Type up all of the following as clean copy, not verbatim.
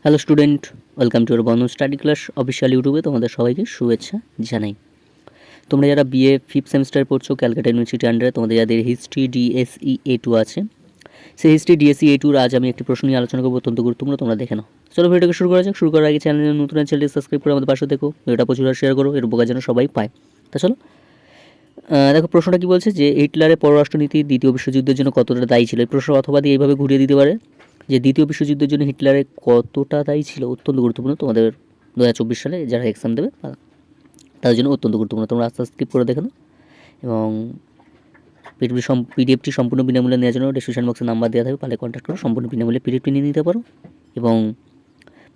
Hello student, welcome to our Bandhan study class official ইউটিউবে তোমাদের সবাইকে শুভেচ্ছা জানাই। তোমরা যারা বিএ ফিফথ সেমিস্টার পড়ছো ক্যালকাটা ইউনিভার্সিটি আন্ডারে, তোমাদের যাদের হিস্ট্রি ডিএসই A2 আছে, সেই হিস্ট্রি ডিএসই A2 আজ আমি একটি প্রশ্ন নিয়ে আলোচনা করবো, অত্যন্ত গুরুত্বপূর্ণ, তোমরা দেখে নাও। চলো ভিডিওটাকে শুরু করা যাক। শুরু করার আগে চ্যানেলে নতুন চ্যানেলটি সাবস্ক্রাইব করে আমাদের পাশে দেখো, ভিডিওটা প্রচুর শেয়ার করো, এর উপকার যেন সবাই পায়। তা চলো দেখো প্রশ্নটা কি বলছে, যে হিটলারের পররাষ্ট্রনীতি দ্বিতীয় বিশ্বযুদ্ধের জন্য কতটা দায়ী ছিল। এই প্রশ্ন অথবাদি এইভাবে ঘুরিয়ে দিতে পারে যে দ্বিতীয় বিশ্বযুদ্ধের জন্য হিটলারের কতটা দায়ী ছিল। অত্যন্ত গুরুত্বপূর্ণ, তোমাদের 2024 সালে যারা এক্সাম দেবে তাদের জন্য অত্যন্ত গুরুত্বপূর্ণ। তোমরা আস্তে আস্তে স্কিপ করে দেখো এবং পিডিএফটি সম্পূর্ণ বিনামূল্যে নেওয়ার জন্য ডিসক্রিপশন বক্সে নাম্বার দেওয়া থাকবে, পালে কন্ট্যাক্ট করো, সম্পূর্ণ বিনামূল্যে পিডিএফটি নিয়ে নিতে পারো। এবং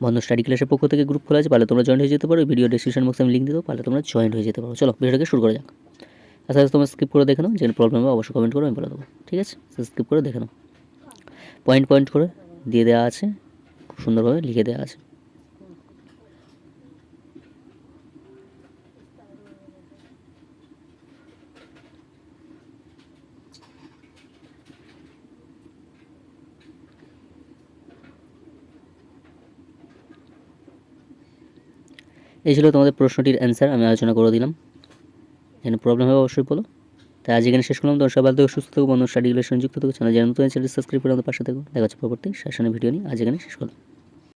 বন্ধন স্টাডি ক্লাসের পক্ষ থেকে গ্রুপ খোলা আছে, পালে তোমরা জয়েন হয়ে যেতে পারো। ভিডিও ডিসক্রিপশন বক্সে আমি লিঙ্ক দিতে, পালে তোমরা জয়েন হয়ে যেতে পারো। চলো ভিডিওটাকে শুরু করা যাক। আচ্ছা তোমরা স্কিপ করে দেখে নাও, যে প্রবলেম হবে অবশ্যই কমেন্ট করো, আমি বলে দেবো, ঠিক আছে? স্কিপ করে দেখে নাও, পয়েন্ট পয়েন্ট করে দিয়ে দেওয়া আছে, খুব সুন্দরভাবে লিখে দেওয়া আছে। এই ছিল তোমাদের প্রশ্নটির অ্যান্সার, আমি আলোচনা করে দিলাম। এখানে প্রবলেম হবে অবশ্যই বলো। তাই আজ এখানে শেষ করলাম। তোমার সবাই ভালো থেকো, সুস্থ থেকো, বন্ধু স্টাডি ক্লাসে সংযুক্ত থেকো, চ্যানেল জানাতে চ্যানেলটি সাবস্ক্রাইব করে আমাদের পাশে থেকো। দেখা হচ্ছে পরবর্তী সেশনের ভিডিও নিয়ে। আজ এখানে শেষ করলাম।